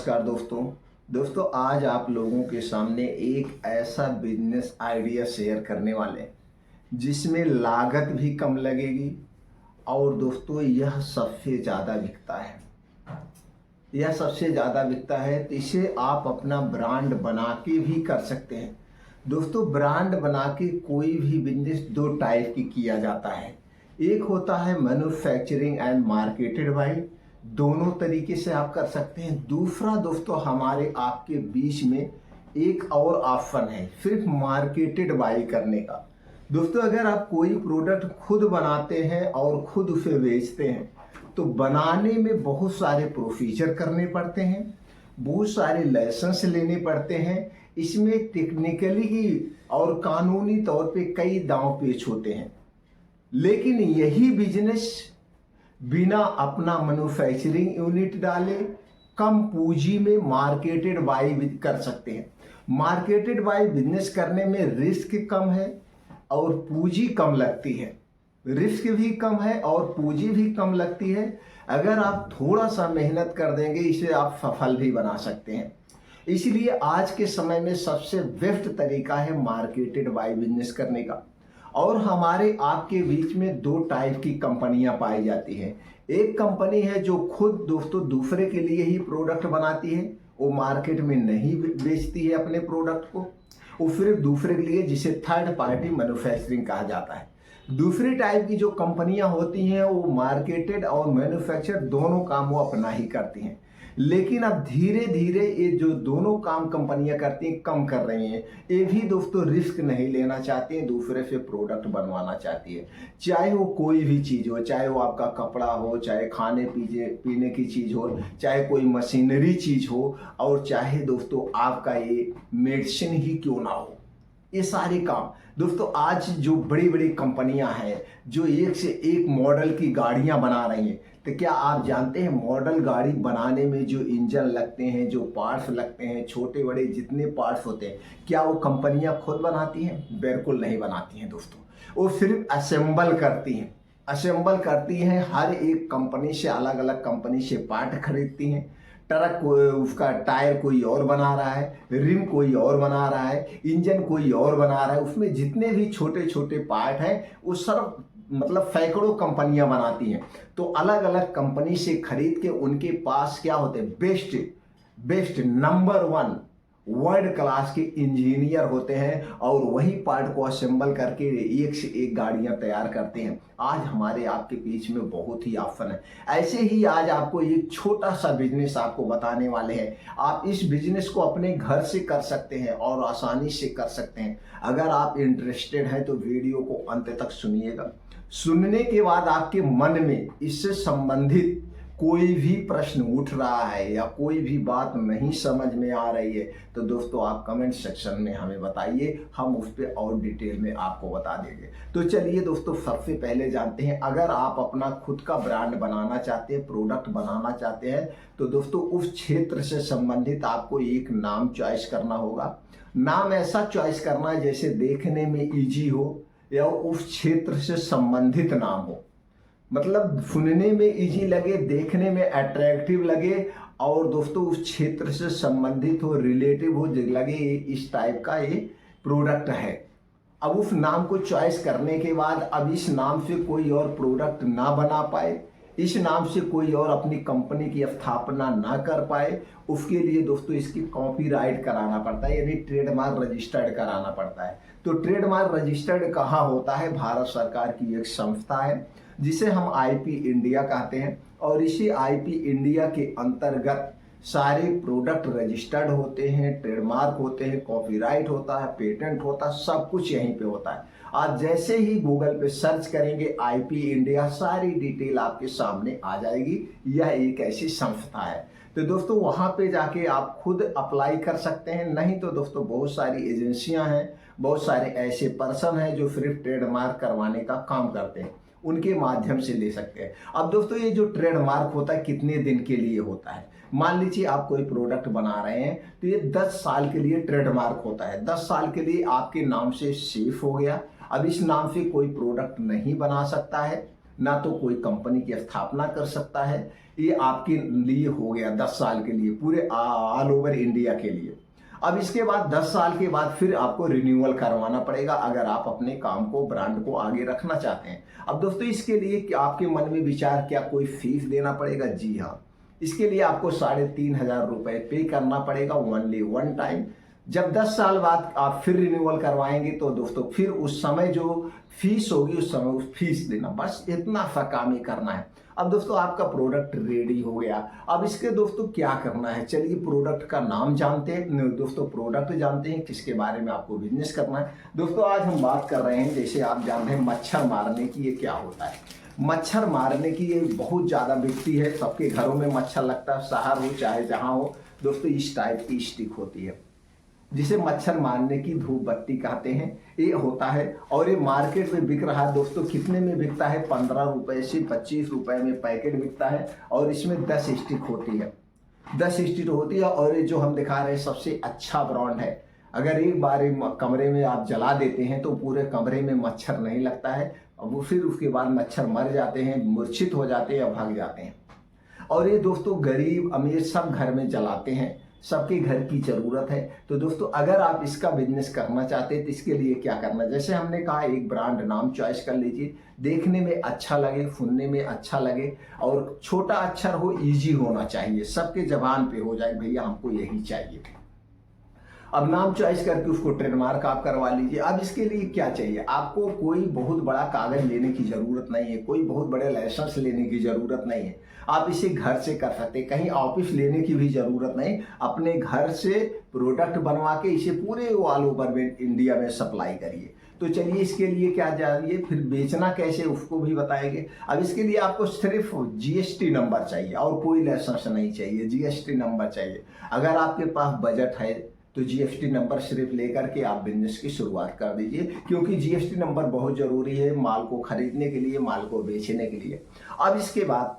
नमस्कार दोस्तों आज आप लोगों के सामने एक ऐसा बिजनेस आइडिया शेयर करने वाले हैं जिसमें लागत भी कम लगेगी और दोस्तों यह सबसे ज़्यादा बिकता है तो इसे आप अपना ब्रांड बना के भी कर सकते हैं। दोस्तों ब्रांड बना के कोई भी बिजनेस दो टाइप की किया जाता है। एक होता है मैन्युफैक्चरिंग एंड मार्केटेड बाई, दोनों तरीके से आप कर सकते हैं। दूसरा दोस्तों हमारे आपके बीच में एक और ऑप्शन है सिर्फ मार्केटेड बाई करने का। दोस्तों अगर आप कोई प्रोडक्ट खुद बनाते हैं और खुद उसे बेचते हैं तो बनाने में बहुत सारे प्रोसीजर करने पड़ते हैं, बहुत सारे लाइसेंस लेने पड़ते हैं। इसमें टेक्निकली और कानूनी तौर पे कई दांव पेच होते हैं। लेकिन यही बिजनेस बिना अपना मैन्युफैक्चरिंग यूनिट डाले कम पूंजी में मार्केटेड बाई कर सकते हैं। मार्केटेड बाई बिजनेस करने में रिस्क कम है और पूंजी कम लगती है। रिस्क भी कम है और पूंजी भी कम लगती है। अगर आप थोड़ा सा मेहनत कर देंगे इसे आप सफल भी बना सकते हैं। इसलिए आज के समय में सबसे बेस्ट तरीका है मार्केटेड बाई बिजनेस करने का। और हमारे आपके बीच में दो टाइप की कंपनियां पाई जाती हैं। एक कंपनी है जो खुद दोस्तों दूसरे के लिए ही प्रोडक्ट बनाती है, वो मार्केट में नहीं बेचती है अपने प्रोडक्ट को, वो सिर्फ दूसरे के लिए, जिसे थर्ड पार्टी मैन्युफैक्चरिंग कहा जाता है। दूसरी टाइप की जो कंपनियां होती हैं वो मार्केटेड और मैन्युफैक्चर दोनों काम वो अपना ही करती हैं। लेकिन अब धीरे धीरे ये जो दोनों काम कंपनियां करती हैं कम कर रही हैं। ये भी दोस्तों रिस्क नहीं लेना चाहती हैं, दूसरे से प्रोडक्ट बनवाना चाहती है। चाहे वो कोई भी चीज़ हो, चाहे वो आपका कपड़ा हो, चाहे खाने पीने की चीज़ हो, चाहे कोई मशीनरी चीज़ हो, और चाहे दोस्तों आपका ये मेडिसिन ही क्यों ना हो। ये सारे काम दोस्तों आज जो बड़ी बड़ी कंपनियां हैं जो एक से एक मॉडल की गाड़ियां बना रही हैं, तो क्या आप जानते हैं मॉडल गाड़ी बनाने में जो इंजन लगते हैं, जो पार्ट्स लगते हैं, छोटे बड़े जितने पार्ट्स होते हैं, क्या वो कंपनियां खुद बनाती हैं? बिल्कुल नहीं बनाती हैं दोस्तों। वो सिर्फ असेंबल करती हैं। हर एक कंपनी से, अलग अलग कंपनी से पार्ट खरीदती हैं। ट्रक उसका टायर कोई और बना रहा है, रिम कोई और बना रहा है, इंजन कोई और बना रहा है। उसमें जितने भी छोटे छोटे पार्ट हैं वो सब मतलब सैकड़ों कंपनियां बनाती हैं। तो अलग अलग कंपनी से खरीद के उनके पास क्या होते हैं, बेस्ट नंबर 1 वर्ल्ड क्लास के इंजीनियर होते हैं और वही पार्ट को असेंबल करके एक से एक गाड़ियां तैयार करते हैं। आज हमारे आपके बीच में बहुत ही ऑप्शन है। ऐसे ही आज आपको एक छोटा सा बिजनेस आपको बताने वाले हैं। आप इस बिजनेस को अपने घर से कर सकते हैं और आसानी से कर सकते हैं। अगर आप इंटरेस्टेड हैं तो वीडियो को अंत तक सुनिएगा। सुनने के बाद आपके मन में इससे संबंधित कोई भी प्रश्न उठ रहा है या कोई भी बात नहीं समझ में आ रही है तो दोस्तों आप कमेंट सेक्शन में हमें बताइए, हम उस पर और डिटेल में आपको बता देंगे। तो चलिए दोस्तों सबसे पहले जानते हैं, अगर आप अपना खुद का ब्रांड बनाना चाहते हैं, प्रोडक्ट बनाना चाहते हैं, तो दोस्तों उस क्षेत्र से संबंधित आपको एक नाम चॉइस करना होगा। नाम ऐसा चॉइस करना है जैसे देखने में ईजी हो या उस क्षेत्र से संबंधित नाम हो, मतलब सुनने में इजी लगे, देखने में अट्रैक्टिव लगे और दोस्तों उस क्षेत्र से संबंधित हो, रिलेटिव हो, लगे इस टाइप का ये प्रोडक्ट है। अब उस नाम को चॉइस करने के बाद अब इस नाम से कोई और प्रोडक्ट ना बना पाए, इस नाम से कोई और अपनी कंपनी की स्थापना ना कर पाए, उसके लिए दोस्तों इसकी कॉपीराइट कराना पड़ता है, यानी ट्रेडमार्क रजिस्टर्ड कराना पड़ता है। तो ट्रेडमार्क रजिस्टर्ड कहाँ होता है? भारत सरकार की एक संस्था है जिसे हम आईपी इंडिया कहते हैं, और इसी आईपी इंडिया के अंतर्गत सारे प्रोडक्ट रजिस्टर्ड होते हैं, ट्रेडमार्क होते हैं, कॉपीराइट होता है, पेटेंट होता है, सब कुछ यहीं पे होता है। आप जैसे ही गूगल पे सर्च करेंगे आईपी इंडिया, सारी डिटेल आपके सामने आ जाएगी। यह एक ऐसी संस्था है। तो दोस्तों वहाँ पे जाके आप खुद अप्लाई कर सकते हैं, नहीं तो दोस्तों बहुत सारी एजेंसियां हैं, बहुत सारे ऐसे पर्सन हैं जो सिर्फ ट्रेडमार्क करवाने का काम करते हैं, उनके माध्यम से ले सकते हैं। अब दोस्तों ये जो ट्रेडमार्क होता है कितने दिन के लिए होता है? मान लीजिए आप कोई प्रोडक्ट बना रहे हैं तो ये 10 साल के लिए ट्रेडमार्क होता है। 10 साल के लिए आपके नाम से सेफ हो गया। अब इस नाम से कोई प्रोडक्ट नहीं बना सकता है ना तो कोई कंपनी की स्थापना कर सकता है। ये आपके लिए हो गया 10 साल के लिए, पूरे ऑल ओवर इंडिया के लिए। अब इसके बाद 10 साल के बाद फिर आपको रिन्यूअल करवाना पड़ेगा अगर आप अपने काम को, ब्रांड को आगे रखना चाहते हैं। अब दोस्तों इसके लिए आपके मन में विचार, क्या कोई फीस देना पड़ेगा? जी हाँ, इसके लिए आपको 3,500 रुपये पे करना पड़ेगा, ओनली वन टाइम। जब 10 साल बाद आप फिर रिन्यूअल करवाएंगे तो दोस्तों फिर उस समय जो फीस होगी उस समय उस फीस देना, बस इतना सा काम ही करना है। अब दोस्तों आपका प्रोडक्ट रेडी हो गया। अब इसके दोस्तों क्या करना है, चलिए प्रोडक्ट का नाम जानते हैं। दोस्तों प्रोडक्ट जानते हैं, किसके बारे में आपको बिजनेस करना है। दोस्तों आज हम बात कर रहे हैं, जैसे आप जानते हैं मच्छर मारने की। ये क्या होता है? मच्छर मारने की ये बहुत ज़्यादा बिकती है, सबके घरों में मच्छर लगता है, शहर हो चाहे जहाँ हो। दोस्तों इस टाइप की स्टिक होती है जिसे मच्छर मारने की धूप बत्ती कहते हैं। ये होता है और ये मार्केट में बिक रहा है। दोस्तों कितने में बिकता है? 15 रुपए से 25 रुपए में पैकेट बिकता है और इसमें 10 स्टिक होती है। 10 स्टिक होती है और ये जो हम दिखा रहे हैं सबसे अच्छा ब्रांड है। अगर एक बार कमरे में आप जला देते हैं तो पूरे कमरे में मच्छर नहीं लगता है, वो फिर उसके बाद मच्छर मर जाते हैं, मूर्छित हो जाते हैं या भाग जाते हैं। और ये दोस्तों गरीब अमीर सब घर में जलाते हैं, सबके घर की ज़रूरत है। तो दोस्तों अगर आप इसका बिजनेस करना चाहते हैं तो इसके लिए क्या करना है, जैसे हमने कहा एक ब्रांड नाम चॉइस कर लीजिए, देखने में अच्छा लगे, सुनने में अच्छा लगे और छोटा अक्षर हो, इजी होना चाहिए, सबके जबान पे हो जाए भैया हमको यही चाहिए। अब नाम चॉइस करके उसको ट्रेडमार्क आप करवा लीजिए। अब इसके लिए क्या चाहिए, आपको कोई बहुत बड़ा कागज लेने की ज़रूरत नहीं है, कोई बहुत बड़े लाइसेंस लेने की ज़रूरत नहीं है। आप इसे घर से कर सकते हैं, कहीं ऑफिस लेने की भी ज़रूरत नहीं। अपने घर से प्रोडक्ट बनवा के इसे पूरे ऑल ओवर इंडिया में सप्लाई करिए। तो चलिए इसके लिए क्या चाहिए, फिर बेचना कैसे उसको भी बताएंगे। अब इसके लिए आपको सिर्फ जीएसटी नंबर चाहिए और कोई लाइसेंस नहीं चाहिए, जीएसटी नंबर चाहिए। अगर आपके पास बजट है तो जीएसटी नंबर सिर्फ लेकर के आप बिजनेस की शुरुआत कर दीजिए, क्योंकि जीएसटी नंबर बहुत ज़रूरी है माल को खरीदने के लिए, माल को बेचने के लिए। अब इसके बाद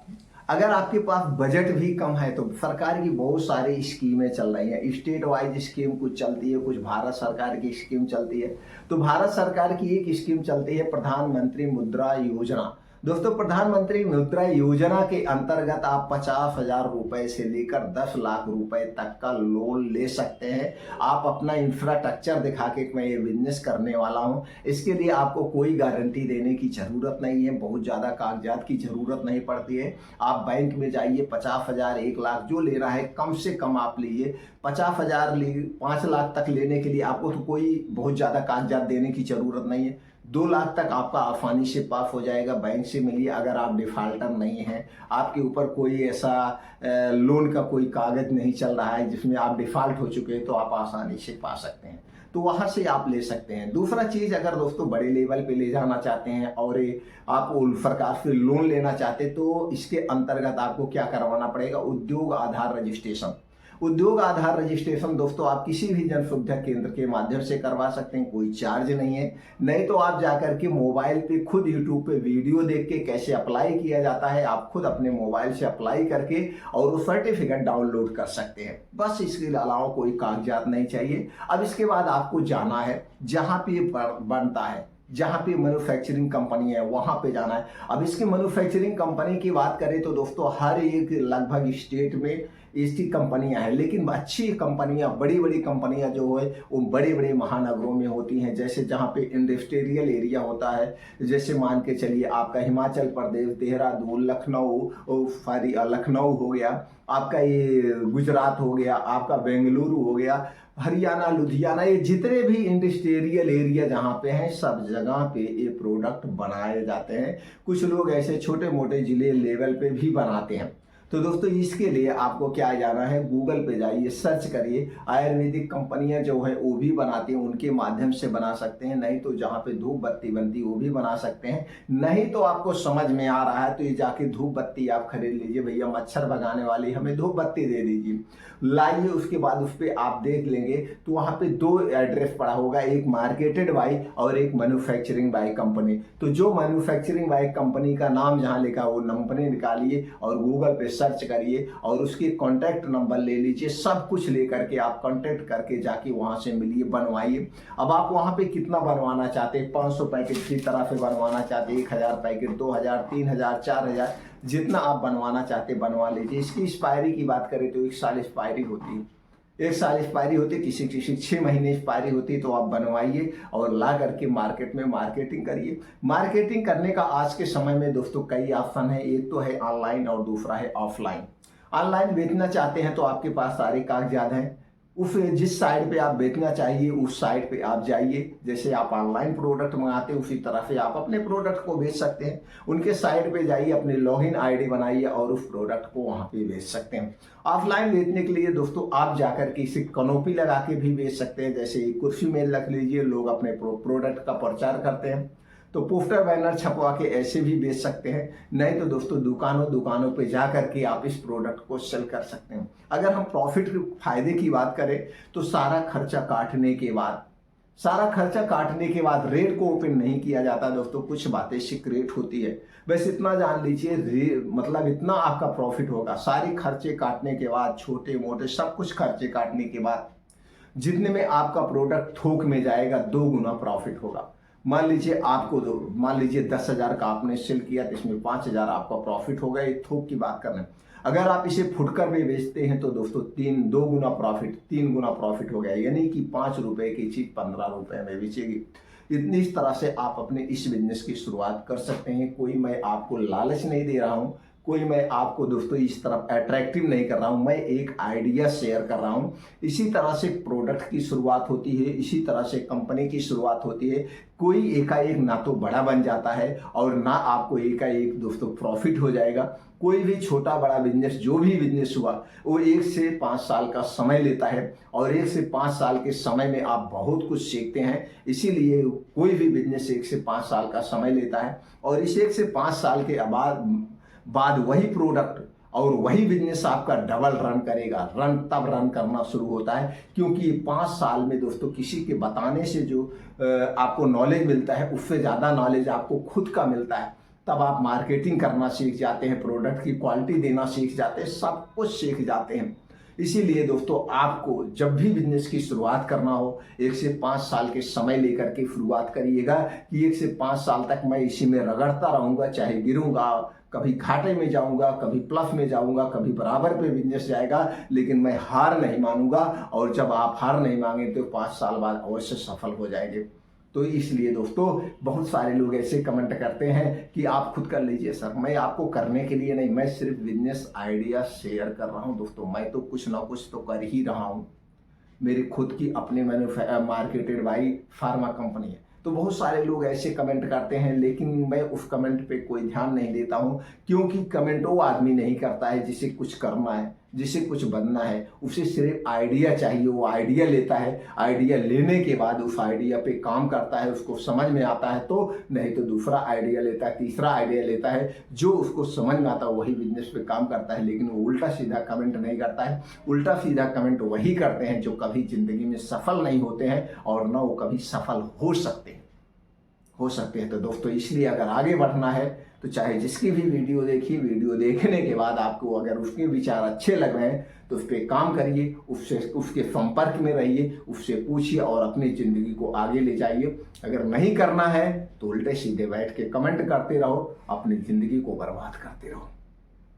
अगर आपके पास बजट भी कम है तो सरकार की बहुत सारी स्कीमें चल रही हैं। स्टेट वाइज स्कीम कुछ चलती है, कुछ भारत सरकार की स्कीम चलती है। तो भारत सरकार की एक स्कीम चलती है प्रधानमंत्री मुद्रा योजना। दोस्तों प्रधानमंत्री मुद्रा योजना के अंतर्गत आप 50,000 रुपए से लेकर 10 लाख रुपए तक का लोन ले सकते हैं। आप अपना इंफ्रास्ट्रक्चर दिखा के मैं ये बिजनेस करने वाला हूं, इसके लिए आपको कोई गारंटी देने की ज़रूरत नहीं है, बहुत ज़्यादा कागजात की ज़रूरत नहीं पड़ती है। आप बैंक में जाइए, 50,000 1 लाख जो ले रहा है कम से कम आप लीजिए। 50,000 5 लाख तक लेने के लिए आपको तो कोई बहुत ज़्यादा कागजात देने की ज़रूरत नहीं है। 2 लाख तक आपका आसानी से पास हो जाएगा। बैंक से मिलिए, अगर आप डिफाल्टर नहीं हैं, आपके ऊपर कोई ऐसा लोन का कोई कागज नहीं चल रहा है जिसमें आप डिफॉल्ट हो चुके हैं, तो आप आसानी से पा सकते हैं। तो वहाँ से आप ले सकते हैं। दूसरा चीज़, अगर दोस्तों बड़े लेवल पे ले जाना चाहते हैं और आप सरकार से लोन लेना चाहते हैं तो इसके अंतर्गत आपको क्या करवाना पड़ेगा, उद्योग आधार रजिस्ट्रेशन। उद्योग आधार रजिस्ट्रेशन दोस्तों आप किसी भी जन सुविधा केंद्र के माध्यम से करवा सकते हैं, कोई चार्ज नहीं है। नहीं तो आप जाकर के मोबाइल पे खुद यूट्यूब पे वीडियो देख के कैसे अप्लाई किया जाता है, आप खुद अपने मोबाइल से अप्लाई करके और वो सर्टिफिकेट डाउनलोड कर सकते हैं। बस इसके अलावा कोई कागजात नहीं चाहिए। अब इसके बाद आपको जाना है जहाँ पे बनता है, जहाँ पे मैन्युफैक्चरिंग कंपनी है वहाँ पे जाना है। अब इसकी मैन्युफैक्चरिंग कंपनी की बात करें तो दोस्तों हर एक लगभग स्टेट में इसकी कंपनियां हैं, लेकिन अच्छी कंपनियां, बड़ी बड़ी कंपनियां जो है वो बड़े बड़े महानगरों में होती हैं। जैसे जहाँ पे इंडस्ट्रियल एरिया होता है, जैसे मान के चलिए आपका हिमाचल प्रदेश, देहरादून, लखनऊ हो गया, आपका ये गुजरात हो गया, आपका बेंगलुरु हो गया, हरियाणा, लुधियाना, ये जितने भी इंडस्ट्रियल एरिया जहाँ पे हैं सब जगह पे ये प्रोडक्ट बनाए जाते हैं। कुछ लोग ऐसे छोटे मोटे जिले लेवल पे भी बनाते हैं। तो दोस्तों इसके लिए आपको क्या जाना है, गूगल पे जाइए, सर्च करिए। आयुर्वेदिक कंपनियां जो है वो भी बनाती हैं, उनके माध्यम से बना सकते हैं। नहीं तो जहाँ पे धूप बत्ती बनती है वो भी बना सकते हैं। नहीं तो आपको समझ में आ रहा है तो ये जाके धूप बत्ती आप खरीद लीजिए, भैया मच्छर भगाने वाली हमें धूप बत्ती दे दीजिए, लाइए। उसके बाद उस पर आप देख लेंगे तो वहाँ पे 2 एड्रेस पड़ा होगा, एक मार्केटेड बाई और एक मैन्युफैक्चरिंग बाई कंपनी। तो जो मैन्युफैक्चरिंग बाई कंपनी का नाम जहाँ लिखा वो कंपनी निकालिए और गूगल पे सर्च करिए और उसके कॉन्टैक्ट नंबर ले लीजिए, सब कुछ लेकर के आप कॉन्टैक्ट करके जाके वहाँ से मिलिए, बनवाइए। अब आप वहाँ पे कितना बनवाना चाहते हैं, 500 पैकेट की तरह से बनवाना चाहते हैं, 1000 पैकेट, 2000, 3000, 4000, जितना आप बनवाना चाहते बनवा लीजिए। इसकी एक्सपायरी की बात करें तो 1 साल एक्सपायरी होती है, 1 साल एक्सपायरी होती है, किसी किसी 6 महीने एक्सपायरी होती है। तो आप बनवाइए और ला करके मार्केट में मार्केटिंग करिए। मार्केटिंग करने का आज के समय में दोस्तों कई ऑप्शन है, एक तो है ऑनलाइन और दूसरा है ऑफलाइन। ऑनलाइन बेचना चाहते हैं तो आपके पास सारे कागजात हैं, उस जिस साइट पे आप बेचना चाहिए उस साइट पे आप जाइए। जैसे आप ऑनलाइन प्रोडक्ट मंगाते हैं उसी तरह से आप अपने प्रोडक्ट को बेच सकते हैं। उनके साइट पे जाइए, अपने लॉगिन आईडी बनाइए और उस प्रोडक्ट को वहाँ पे बेच सकते हैं। ऑफलाइन बेचने के लिए दोस्तों आप जाकर के इसे कनोपी लगा के भी बेच सकते हैं। जैसे कुर्सी में रख लीजिए, लोग अपने प्रोडक्ट का प्रचार करते हैं तो पोस्टर बैनर छपवा के ऐसे भी बेच सकते हैं। नहीं तो दोस्तों दुकानों पे जा करके आप इस प्रोडक्ट को सेल कर सकते हैं। अगर हम प्रॉफिट फायदे की बात करें तो सारा खर्चा काटने के बाद रेट को ओपन नहीं किया जाता दोस्तों, कुछ बातें सीक्रेट होती है। बस इतना जान लीजिए, मतलब इतना आपका प्रॉफिट होगा सारे खर्चे काटने के बाद, छोटे मोटे सब कुछ खर्चे काटने के बाद, जितने में आपका प्रोडक्ट थोक में जाएगा 2 गुना प्रॉफिट होगा। मान लीजिए 10,000 का आपने सेल किया तो इसमें 5,000 आपका प्रॉफिट होगा। ये थोक की बात कर रहे हैं। अगर आप इसे फुटकर में बेचते हैं तो दोस्तों 3 गुना प्रॉफिट हो गया, यानी कि 5 रुपए की चीज 15 रुपए में बेचेगी। इस तरह से आप अपने इस बिजनेस की शुरुआत कर सकते हैं। कोई मैं आपको लालच नहीं दे रहा हूँ, कोई मैं आपको दोस्तों इस तरफ अट्रैक्टिव नहीं कर रहा हूं, मैं एक आइडिया शेयर कर रहा हूं। इसी तरह से प्रोडक्ट की शुरुआत होती है, इसी तरह से कंपनी की शुरुआत होती है। कोई एकाएक ना तो बड़ा बन जाता है और ना आपको एकाएक दोस्तों प्रॉफिट हो जाएगा। कोई भी छोटा बड़ा बिजनेस, जो भी बिजनेस हुआ वो 1 से 5 साल का समय लेता है और 1 से 5 साल के समय में आप बहुत कुछ सीखते हैं। इसीलिए कोई भी बिजनेस 1 से 5 साल का समय लेता है और इस 1 से 5 साल के बाद वही प्रोडक्ट और वही बिजनेस आपका डबल रन करेगा। तब रन करना शुरू होता है, क्योंकि 5 साल में दोस्तों किसी के बताने से जो आपको नॉलेज मिलता है उससे ज़्यादा नॉलेज आपको खुद का मिलता है। तब आप मार्केटिंग करना सीख जाते हैं, प्रोडक्ट की क्वालिटी देना सीख जाते हैं, सब कुछ सीख जाते हैं। इसीलिए दोस्तों आपको जब भी बिजनेस की शुरुआत करना हो 1 से 5 साल के समय लेकर के शुरुआत करिएगा कि 1 से 5 साल तक मैं इसी में रगड़ता रहूँगा, चाहे गिरूँगा, कभी घाटे में जाऊंगा, कभी प्लस में जाऊंगा, कभी बराबर पे बिजनेस जाएगा, लेकिन मैं हार नहीं मानूंगा। और जब आप हार नहीं मांगे तो 5 साल बाद अवश्य सफल हो जाएंगे। तो इसलिए दोस्तों बहुत सारे लोग ऐसे कमेंट करते हैं कि आप खुद कर लीजिए। सर मैं आपको करने के लिए नहीं, मैं सिर्फ बिजनेस आइडिया शेयर कर रहा हूं दोस्तों। मैं तो कुछ ना कुछ तो कर ही रहा हूं। मेरी खुद की अपने मार्केटेड बाई फार्मा कंपनी है। तो बहुत सारे लोग ऐसे कमेंट करते हैं, लेकिन मैं उस कमेंट पे कोई ध्यान नहीं देता हूं, क्योंकि कमेंट वो आदमी नहीं करता है जिसे कुछ करना है, जिसे कुछ बनना है। उसे सिर्फ आइडिया चाहिए, वो आइडिया लेता है, आइडिया लेने के बाद उस आइडिया पे काम करता है, उसको समझ में आता है तो, नहीं तो दूसरा आइडिया लेता है, तीसरा आइडिया लेता है। जो उसको समझ में आता है वही बिजनेस पे काम करता है, लेकिन वो उल्टा सीधा कमेंट नहीं करता है। उल्टा सीधा कमेंट वही करते हैं जो कभी जिंदगी में सफल नहीं होते हैं और ना वो कभी सफल हो सकते हैं। तो दोस्तों इसलिए अगर आगे बढ़ना है तो चाहे जिसकी भी वीडियो देखिए, वीडियो देखने के बाद आपको अगर उसके विचार अच्छे लग रहे हैं तो उस पर काम करिए, उसके संपर्क में रहिए, उससे पूछिए और अपनी ज़िंदगी को आगे ले जाइए। अगर नहीं करना है तो उल्टे सीधे बैठ के कमेंट करते रहो, अपनी ज़िंदगी को बर्बाद करते रहो।